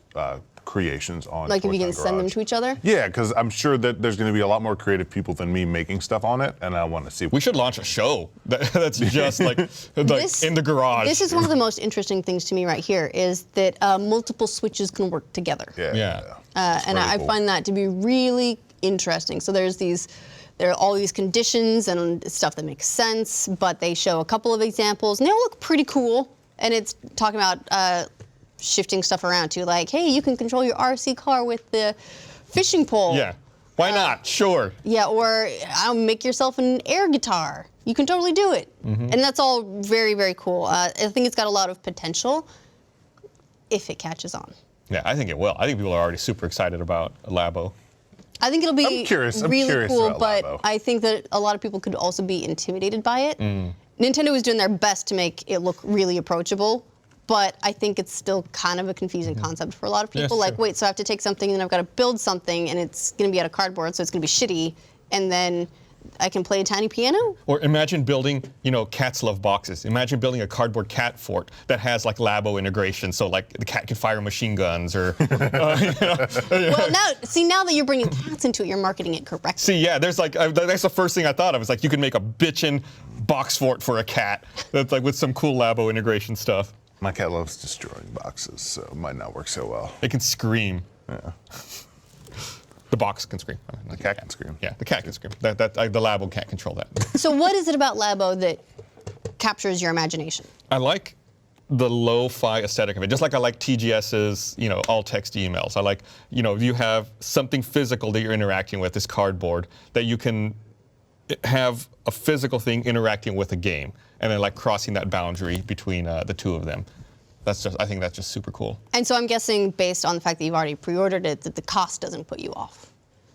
creations on Like if you Toy-Con can send them Garage. to each other? Yeah, because I'm sure that there's going to be a lot more creative people than me making stuff on it, and I want to see. We should launch a show that's just like in the garage. This is one of the most interesting things to me right here, is that multiple switches can work together. Yeah. And really I cool. find that to be really interesting. So there are all these conditions and stuff that makes sense, but they show a couple of examples, and they all look pretty cool. and it's talking about shifting stuff around too, like, hey, you can control your RC car with the fishing pole. Yeah. Why not? Sure. Yeah, or I'll make yourself an air guitar. You can totally do it. And that's all very, very cool. I think it's got a lot of potential if it catches on. Yeah, I think it will. I think people are already super excited about Labo. I think it'll be I'm curious cool, about but Labo. I think that a lot of people could also be intimidated by it. Nintendo was doing their best to make it look really approachable, but I think it's still kind of a confusing concept for a lot of people. Yes, Like, true. wait, so I have to take something and I've got to build something and it's going to be out of cardboard, so it's going to be shitty, and then I can play a tiny piano? Or imagine building, cats love boxes. Imagine building a cardboard cat fort that has like Labo integration, so like the cat can fire machine guns or. Well, now that you're bringing cats into it, you're marketing it correctly. See, yeah, there's like that's the first thing I thought of. It's like you could make a bitchin' box fort for a cat that's like with some cool Labo integration stuff. My cat loves destroying boxes, so it might not work so well. It can scream. Yeah. The box can scream. The cat can scream. Yeah, the cat can scream. The Labo can't control that. So what is it about Labo that captures your imagination? I like the lo-fi aesthetic of it, just like I like TGS's, all text emails. I like, you have something physical that you're interacting with, this cardboard, that you can have a physical thing interacting with a game, and then like crossing that boundary between the two of them. I think that's just super cool. And so I'm guessing, based on the fact that you've already pre-ordered it, that the cost doesn't put you off.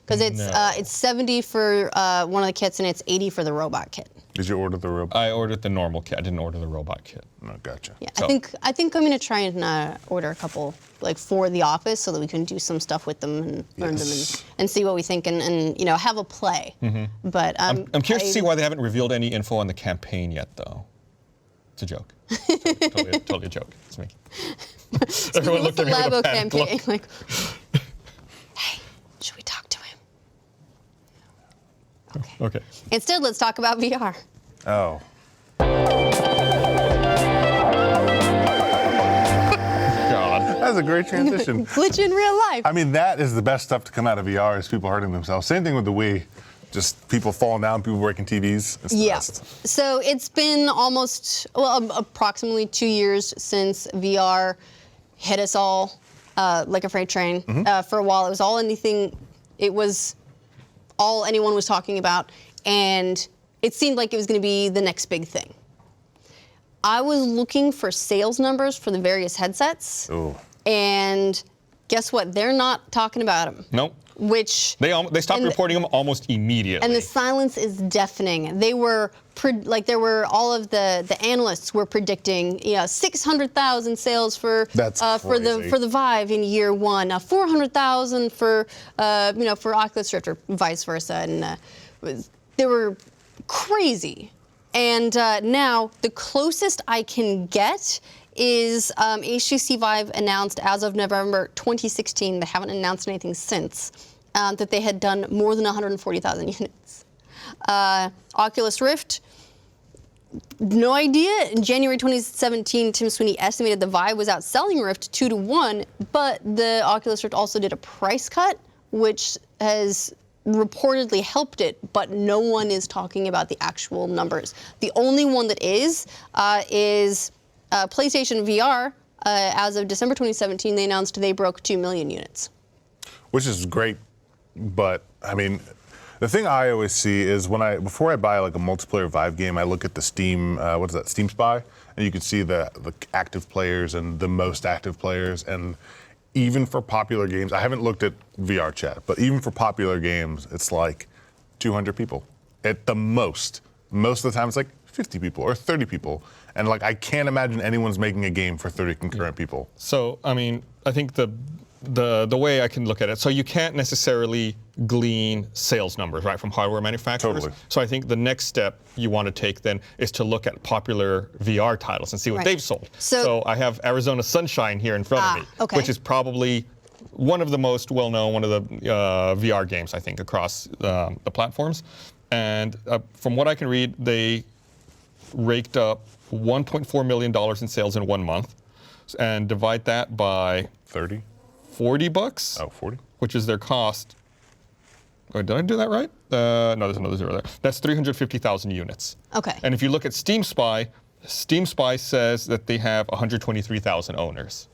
Because it's $70 for one of the kits and it's $80 for the robot kit. Did you order the robot? I ordered the normal kit. I didn't order the robot kit. No, gotcha. Yeah, So- I think I'm gonna try and order a couple like for the office so that we can do some stuff with them and learn them and see what we think and have a play. But I'm curious to see why they haven't revealed any info on the campaign yet, though. It's a joke. totally a joke. It's me. Everyone looked at me with a Labo panic campaign. look. Like, hey, should we talk to him? Okay. Instead, let's talk about VR. Oh. God. That's a great transition. Glitch in real life. I mean, that is the best stuff to come out of VR is people hurting themselves. Same thing with the Wii. Just people falling down, people breaking TVs. It's the best. So it's been approximately 2 years since VR hit us all like a freight train. For a while, it was all anyone was talking about, and it seemed like it was going to be the next big thing. I was looking for sales numbers for the various headsets, and guess what? They're not talking about them. Nope. Which They stopped reporting them almost immediately. and the silence is deafening. They were all of the analysts were predicting 600,000 sales for the Vive in year one, 400,000 for Oculus Rift or vice versa, and they were crazy. And now the closest I can get is HTC Vive announced as of November 2016, they haven't announced anything since, that they had done more than 140,000 units. Oculus Rift, no idea. In January 2017, Tim Sweeney estimated the Vive was outselling Rift 2-1, but the Oculus Rift also did a price cut, which has reportedly helped it, but no one is talking about the actual numbers. The only one that is PlayStation VR. As of December 2017, they announced they broke 2 million units. Which is great, but I mean, the thing I always see is before I buy like a multiplayer Vive game, I look at the Steam, Steam Spy, and you can see the active players and the most active players, and even for popular games, I haven't looked at VR chat, but even for popular games, it's like 200 people at the most. Most of the time, it's like 50 people or 30 people. And like, I can't imagine anyone's making a game for 30 concurrent people. So, I mean, I think the way I can look at it, so you can't necessarily glean sales numbers, right, from hardware manufacturers. Totally. So I think the next step you want to take then is to look at popular VR titles and see what they've sold. So I have Arizona Sunshine here in front of me, which is probably one of the most well-known, one of the VR games, I think, across the platforms. And from what I can read, they raked up $1.4 million in sales in 1 month, and divide that by 30? $40. Oh, 40? Which is their cost. Oh, did I do that right? No, there's another zero there. That's 350,000 units. Okay. And if you look at Steam Spy, Steam Spy says that they have 123,000 owners.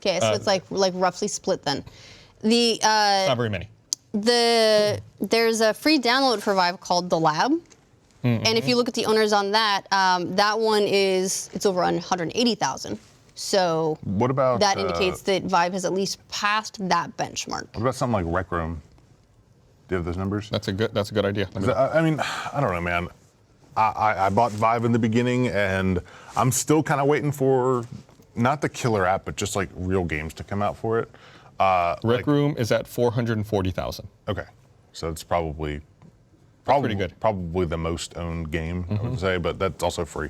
Okay, so it's like roughly split then. The Not very many. there's a free download for Vive called The Lab. And if you look at the owners on that, that one it's over 180,000. So What about that indicates that Vive has at least passed that benchmark. What about something like Rec Room? Do you have those numbers? That's a good idea. I mean, I don't know, man. I bought Vive in the beginning, and I'm still kind of waiting for not the killer app, but just like real games to come out for it. Rec Room is at 440,000. Okay, so it's probably pretty good. Probably the most owned game, I would say, but that's also free.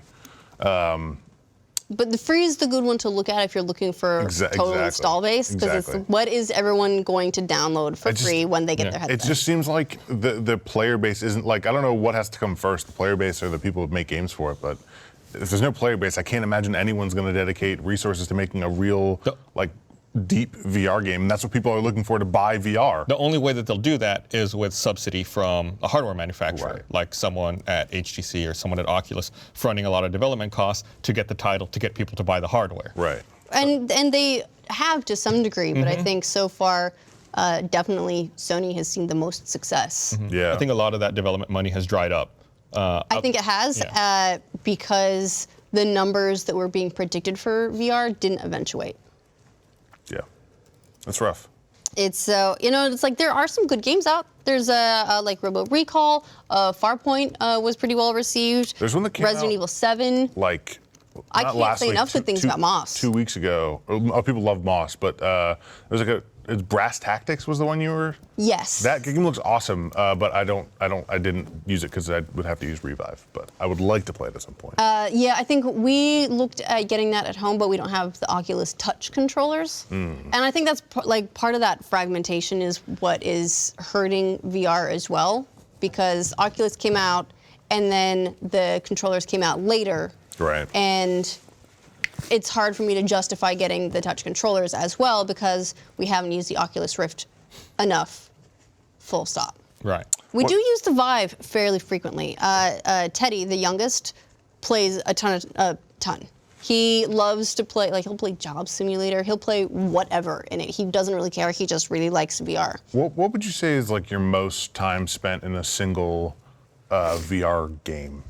But the free is the good one to look at if you're looking for total install base, because it's what is everyone going to download for free when they get their headset. It just seems like the player base isn't like, I don't know what has to come first, the player base or the people who make games for it, but if there's no player base, I can't imagine anyone's going to dedicate resources to making a real like deep VR game, and that's what people are looking for to buy VR. The only way that they'll do that is with subsidy from a hardware manufacturer, Right. like someone at HTC or someone at Oculus, fronting a lot of development costs to get the title, to get people to buy the hardware. Right. And they have to some degree, but I think so far, definitely Sony has seen the most success. Yeah. I think a lot of that development money has dried up. I think it has because the numbers that were being predicted for VR didn't eventuate. Yeah. That's rough. It's it's like there are some good games out. There's like Robo Recall, Farpoint was pretty well received. There's one that came Resident out Evil 7. Like, I not can't last say week, enough good things about Moss. 2 weeks ago. People love Moss, but there's like it's Brass Tactics was the one you were. Yes. That game looks awesome, but I didn't use it because I would have to use Revive. But I would like to play it at some point. Yeah, I think we looked at getting that at home, but we don't have the Oculus Touch controllers. And I think that's part of that fragmentation is what is hurting VR as well, because Oculus came out and then the controllers came out later. Right. And it's hard for me to justify getting the touch controllers as well because we haven't used the Oculus Rift enough, full stop. Right. We do use the Vive fairly frequently. Teddy, the youngest, plays a ton. He loves to play, like he'll play Job Simulator, he'll play whatever in it. He doesn't really care, he just really likes VR. What would you say is like your most time spent in a single VR game?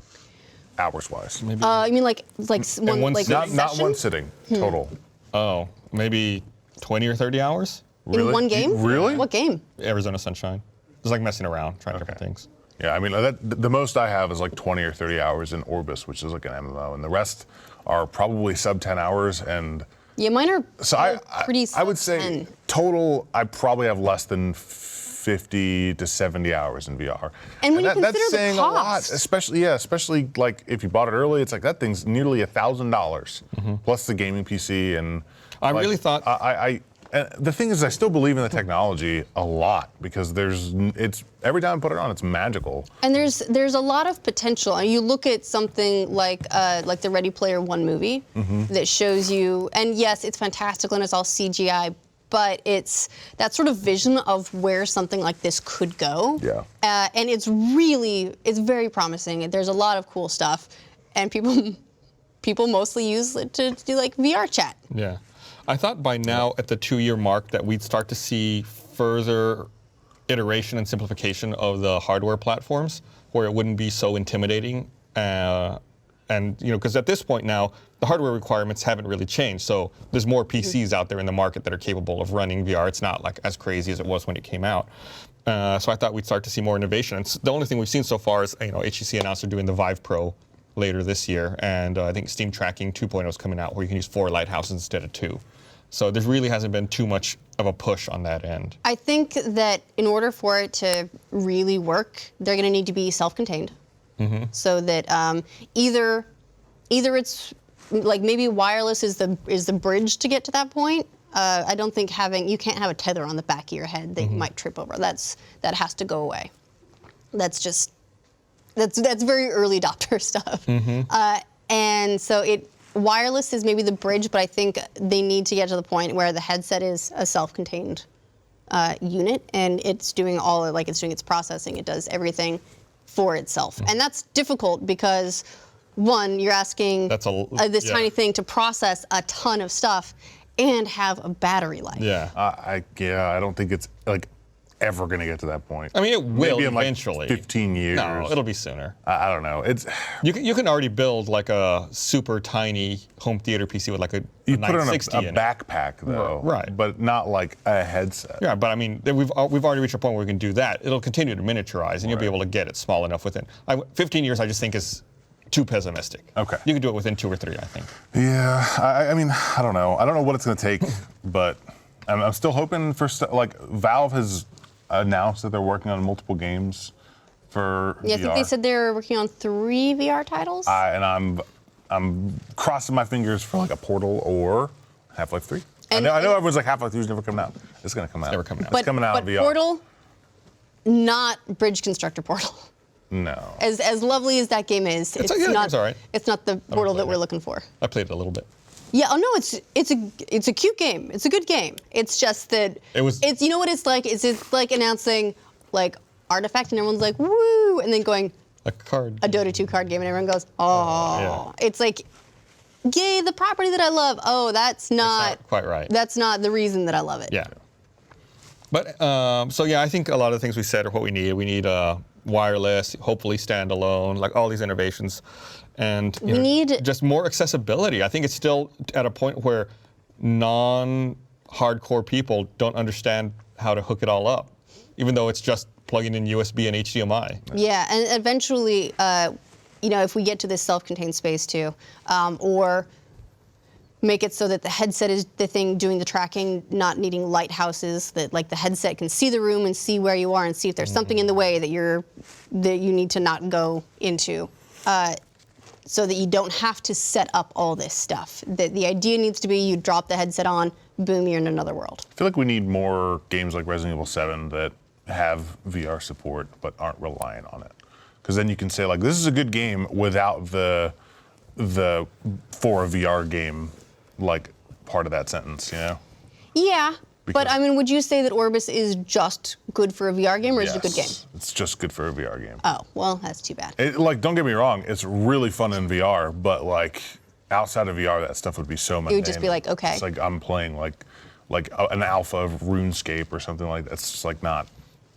Hours-wise. You mean like one Not one sitting, total. Oh, maybe 20 or 30 hours? in one game? Really? What game? Arizona Sunshine. Just like messing around, trying different things. Yeah, I mean, the most I have is like 20 or 30 hours in Orbis, which is like an MMO, and the rest are probably sub 10 hours. And Yeah, mine are so pretty I would say 10. total, I probably have less than 50 to 70 hours in VR. And when you consider that's the saying cost. a lot, especially like if you bought it early, it's like that thing's nearly $1,000 plus the gaming PC. And I really thought and the thing is, I still believe in the technology a lot because it's every time I put it on, it's magical. And there's a lot of potential. And you look at something like the Ready Player One movie that shows you, and yes, it's fantastical and it's all CGI, but it's that sort of vision of where something like this could go. Yeah. And it's very promising. There's a lot of cool stuff, and people mostly use it to do like VR chat. Yeah. I thought by now at the 2-year mark that we'd start to see further iteration and simplification of the hardware platforms where it wouldn't be so intimidating. And, because at this point now, the hardware requirements haven't really changed. So there's more PCs out there in the market that are capable of running VR. It's not like as crazy as it was when it came out. So I thought we'd start to see more innovation. And the only thing we've seen so far is, HTC announced they're doing the Vive Pro later this year. And I think Steam Tracking 2.0 is coming out where you can use 4 lighthouses instead of 2. So there really hasn't been too much of a push on that end. I think that in order for it to really work, they're going to need to be self-contained. So that either it's like maybe wireless is the bridge to get to that point. I don't think you can't have a tether on the back of your head that you might trip over. That has to go away. That's very early adopter stuff. And so wireless is maybe the bridge, but I think they need to get to the point where the headset is a self-contained unit, and it's doing it's doing its processing. It does everything for itself, and that's difficult because one, you're asking That's this tiny thing to process a ton of stuff and have a battery life. Yeah. I don't think it's like ever going to get to that point. I mean, it will Maybe in eventually. like 15 years. No, it'll be sooner. I don't know. It's You can already build like a super tiny home theater PC with like a you put it on 960 a in it. backpack though, Right. But not like a headset. Yeah, but I mean, we've already reached a point where we can do that. It'll continue to miniaturize, and you'll be able to get it small enough within. 15 years, I just think is too pessimistic. Okay. You can do it within 2 or 3, I think. Yeah, I mean, I don't know. I don't know what it's going to take, but I'm still hoping for like Valve has announced that they're working on multiple games for VR. Yeah, I think they said they're working on 3 VR titles. And I'm crossing my fingers for like a Portal or Half-Life 3. And- I know everyone's like Half-Life 3 is never coming out. It's going to come out. never coming out. It's coming out but in VR. Portal, not Bridge Constructor Portal. No. As lovely as that game is, it's not. it's all right. It's not the Portal that played we're it. looking for. I played it a little bit. Yeah. Oh no, it's a cute game. It's a good game. It's just that it's you know what it's like. It's like announcing like Artifact and everyone's like woo, and then going A card. a Dota 2 card game and everyone goes oh. Yeah. It's like yay, the property that I love. Oh, that's not quite right. That's not the reason that I love it. Yeah. But so yeah, I think a lot of the things we said are what we need. We need wireless, hopefully standalone, like all these innovations, and We need just more accessibility. I think it's still at a point where non-hardcore people don't understand how to hook it all up, even though it's just plugging in USB and HDMI. Yeah, and eventually, if we get to this self-contained space too, or make it so that the headset is the thing doing the tracking, not needing lighthouses, that like the headset can see the room and see where you are and see if there's something in the way that you need to not go into, so that you don't have to set up all this stuff. The idea needs to be you drop the headset on, boom, you're in another world. I feel like we need more games like Resident Evil 7 that have VR support but aren't reliant on it. Because then you can say like, this is a good game without the for a VR game like part of that sentence, you know? Yeah, but Because- I mean, would you say that Orbis is just good for a VR game, or is it a good game? Yes, it's just good for a VR game. Oh, well, that's too bad. Like, don't get me wrong, it's really fun in VR, but like outside of VR, that stuff would be so mundane. It would just be like, okay. It's like I'm playing like an alpha of RuneScape or something like that. It's just like not.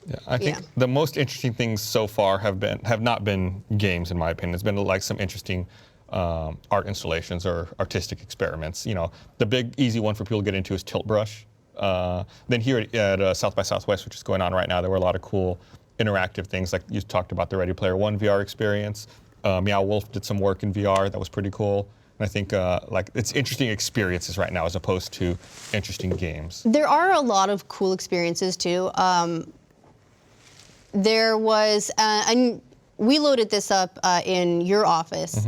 Yeah, I think Yeah. the most interesting things so far have not been games, in my opinion. It's been like some interesting art installations or artistic experiments. You know, the big easy one for people to get into is Tilt Brush. Then here at South by Southwest, which is going on right now, there were a lot of cool interactive things, like you talked about the Ready Player One VR experience. Meow Wolf did some work in VR that was pretty cool. And I think like it's interesting experiences right now as opposed to interesting games. There are a lot of cool experiences too. There was, and we loaded this up in your office.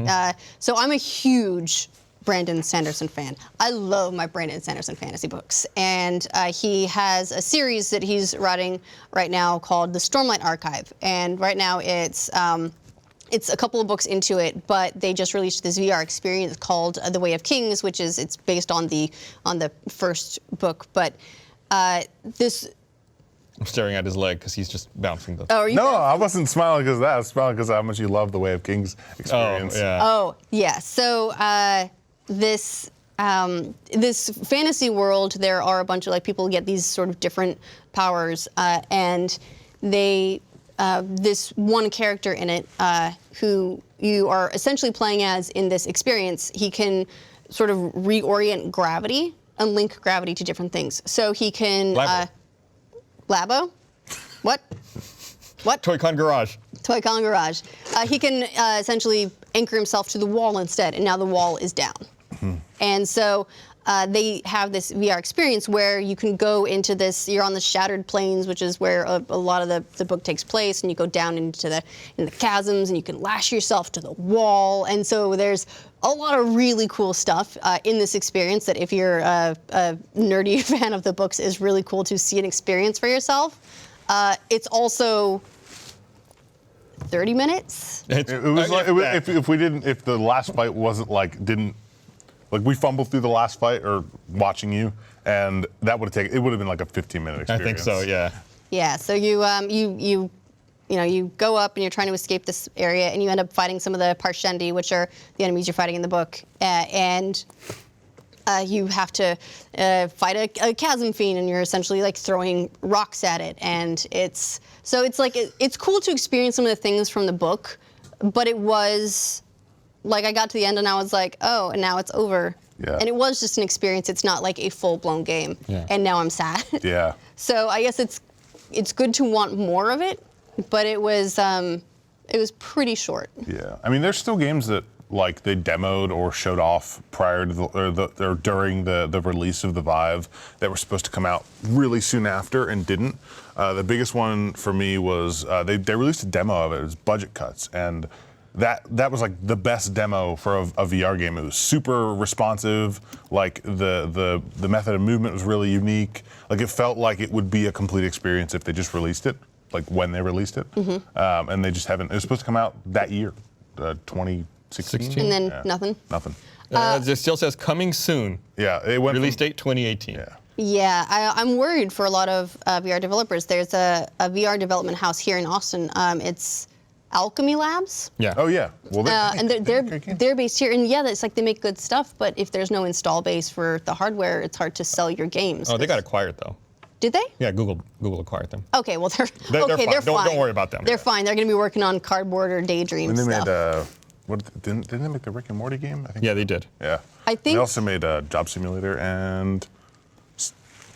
So I'm a huge Brandon Sanderson fan. I love my Brandon Sanderson fantasy books. And he has a series that he's writing right now called The Stormlight Archive. And right now it's a couple of books into it, but they just released this VR experience called The Way of Kings, which is, it's based on the first book. But this... I'm staring at his leg because he's just bouncing the. Oh, are you? No, I wasn't smiling because of that. I was smiling because of how much you love the Way of Kings experience. Oh, yeah. Oh, yeah. So this fantasy world, there are a bunch of like people get these sort of different powers, and they this one character in it who you are essentially playing as in this experience, he can sort of reorient gravity and link gravity to different things. So he can. Labo? What? What? Toy-Con Garage. Toy-Con Garage. He can essentially anchor himself to the wall instead, and now the wall is down. And so they have this VR experience where you can go into this, you're on the Shattered Plains, which is where a lot of the book takes place, and you go down into the chasms, and you can lash yourself to the wall. And so there's a lot of really cool stuff in this experience that if you're a nerdy fan of the books, is really cool to see and experience for yourself. It's also 30 minutes. It was like if the last fight wasn't like we fumbled through the last fight or watching you, and that would have been like a 15-minute experience. I think so, yeah. Yeah, so you you go up and you're trying to escape this area, and you end up fighting some of the Parshendi, which are the enemies you're fighting in the book, and you have to fight a chasm fiend, and you're essentially like throwing rocks at it, and it's cool to experience some of the things from the book, but it was like I got to the end and I was like, oh, and now it's over. Yeah. And it was just an experience. It's not like a full-blown game. Yeah. And now I'm sad. Yeah. So I guess it's good to want more of it, but it was pretty short. Yeah. I mean, there's still games that like they demoed or showed off prior to or during the release of the Vive that were supposed to come out really soon after and didn't. The biggest one for me was they released a demo of it. It was budget cuts, and that was like the best demo for a VR game. It was super responsive. Like the method of movement was really unique. Like it felt like it would be a complete experience if they just released it, like when they released it. Mm-hmm. And they just haven't. It was supposed to come out that year, 2016. And then nothing. Nothing. It still says coming soon. Yeah, it went Release date 2018. Yeah. Yeah, I'm worried for a lot of VR developers. There's a VR development house here in Austin. It's Alchemy Labs. Yeah. Oh yeah. Well, And they're based here, and yeah, it's like they make good stuff. But if there's no install base for the hardware, it's hard to sell your games. Oh, they got acquired though. Did they? Yeah, Google acquired them. Okay, well they're They're fine. Don't worry about them. They're fine. They're going to be working on Cardboard or Daydream and they stuff. made didn't they make the Rick and Morty game? I think. Yeah, they did. Yeah. I think they also made a Job Simulator and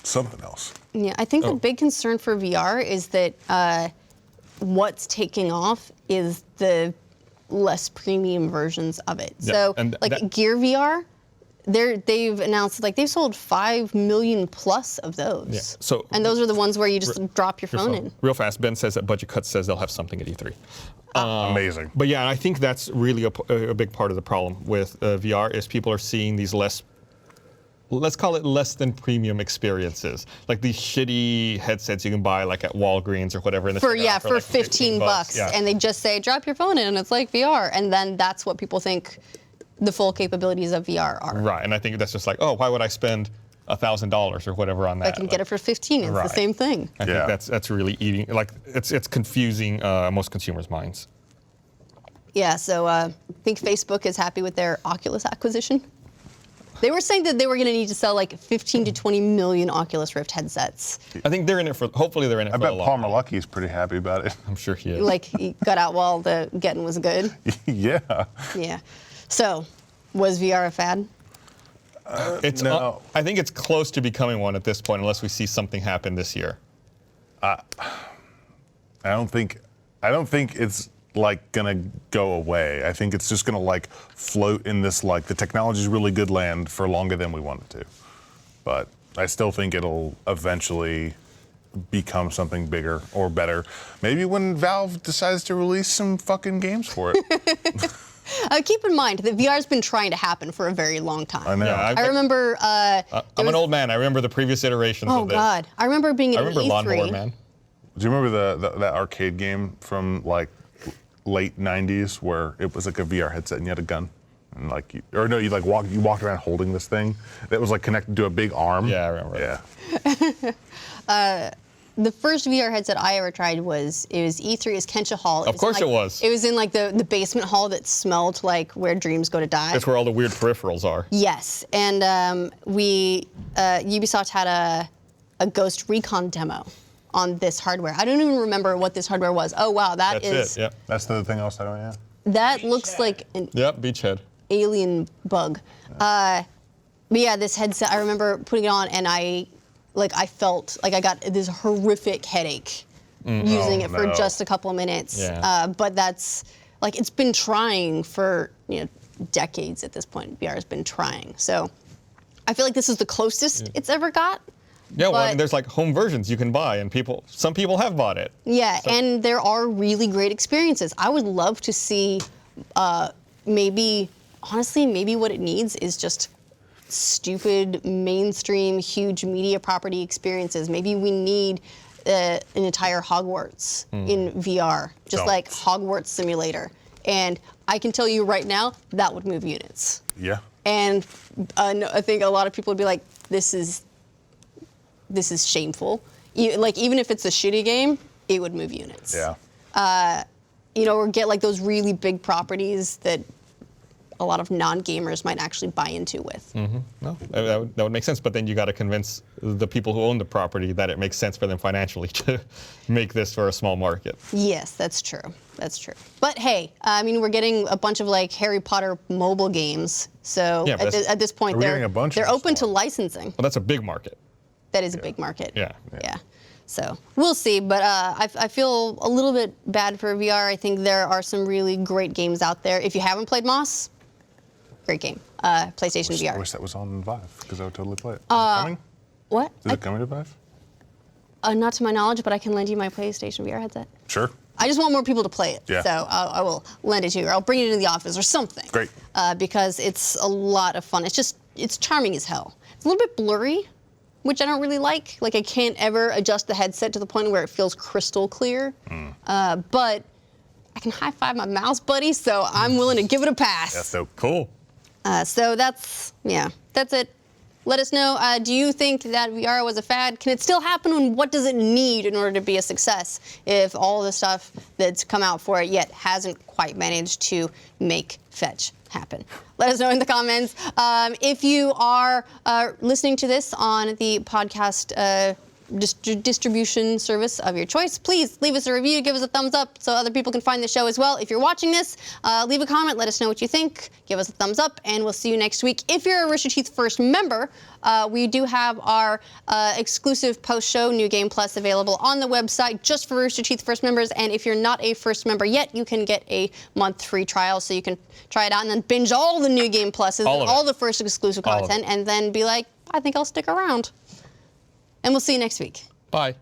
something else. Yeah, I think the big concern for VR is that what's taking off is the less premium versions of it. Yeah, So, and like Gear VR, they've announced like they've sold 5 million plus of those. Yeah. So and those are the ones where you just drop your phone in. Real fast, Ben says that Budget Cut says they'll have something at E3. Amazing. But yeah, I think that's really a big part of the problem with VR is people are seeing these let's call it less than premium experiences, like these shitty headsets you can buy like at Walgreens or whatever. And For like 15 bucks, yeah. and they just say drop your phone in, and it's like VR, and then that's what people think the full capabilities of VR are. Right, and I think that's just like, oh, why would I spend $1,000 or whatever on that? I can get it for 15. It's Right. the same thing. I think that's really eating, like it's confusing most consumers' minds. Yeah, so I think Facebook is happy with their Oculus acquisition. They were saying that they were going to need to sell like 15 to 20 million Oculus Rift headsets. I think they're in it for, hopefully they're in it I for a bet long Palmer Luckey is pretty happy about it. I'm sure he is. Like he got out while the getting was good. Yeah. Yeah. So, was VR a fad? No. I think it's close to becoming one at this point, unless we see something happen this year. I don't think it's like gonna go away. I think it's just gonna like float in this like the technology's really good land for longer than we want it to. But I still think it'll eventually become something bigger or better. Maybe when Valve decides to release some fucking games for it. Keep in mind that VR's been trying to happen for a very long time. I know. Yeah, I remember. I'm an old man. I remember the previous iterations Oh of this. God, I remember being at I remember E3. Lawnmower Man. Do you remember that arcade game from like late '90s where it was like a VR headset and you had a gun, and like you walked around holding this thing that was like connected to a big arm. Yeah, I remember. Yeah. The first VR headset I ever tried was E3 is Kensha Hall. Of course it was. It was in like the basement hall that smelled like where dreams go to die. That's where all the weird peripherals are. Yes, and Ubisoft had a Ghost Recon demo on this hardware. I don't even remember what this hardware was. Oh wow, That's it. Yep. That's the thing I was talking about. Yeah. That looks like an Yep. Beachhead. alien bug. But yeah, this headset, I remember putting it on and I felt like I got this horrific headache using it for no. just a couple of minutes. Yeah. But that's, like, it's been trying for, decades at this point. VR has been trying. So I feel like this is the closest it's ever got. Yeah, well, I But- mean, there's like home versions you can buy, and some people have bought it. Yeah, and there are really great experiences. I would love to see maybe what it needs is just stupid, mainstream, huge media property experiences. Maybe we need an entire Hogwarts in VR, just like Hogwarts Simulator. And I can tell you right now, that would move units. Yeah. And I think a lot of people would be like, this is shameful. Even if it's a shitty game, it would move units. Yeah. or get like those really big properties that a lot of non-gamers might actually buy into with. No, that would make sense. But then you got to convince the people who own the property that it makes sense for them financially to make this for a small market. Yes, that's true. That's true. But hey, I mean, we're getting a bunch of like Harry Potter mobile games. So Yeah, but at this point, Are we getting a bunch they're of open to stuff? licensing. Well, that's a big market. That is a big market. Yeah. Yeah. So we'll see, but I feel a little bit bad for VR. I think there are some really great games out there. If you haven't played Moss, great game. PlayStation I VR. wish that was on Vive because I would totally play it. Is it coming? What? Is it coming to Vive? Not to my knowledge, but I can lend you my PlayStation VR headset. Sure. I just want more people to play it. Yeah. So I will lend it to you, or I'll bring it into the office or something. Great. Because it's a lot of fun. It's charming as hell. It's a little bit blurry, which I don't really like. Like, I can't ever adjust the headset to the point where it feels crystal clear. But I can high-five my mouse buddy, so I'm willing to give it a pass. That's so Cool. So that's it. Let us know, do you think that VR was a fad? Can it still happen, and what does it need in order to be a success if all the stuff that's come out for it yet hasn't quite managed to make fetch happen? Let us know in the comments. If you are listening to this on the podcast distribution service of your choice, please leave us a review, give us a thumbs up so other people can find the show as well. If you're watching this, leave a comment, let us know what you think, give us a thumbs up, and we'll see you next week. If you're a Rooster Teeth First member, we do have our exclusive post-show New Game Plus available on the website just for Rooster Teeth First members, and if you're not a First member yet, you can get a month free trial, so you can try it out and then binge all the New Game Pluses, all the first exclusive content, and then be like, I think I'll stick around. And we'll see you next week. Bye.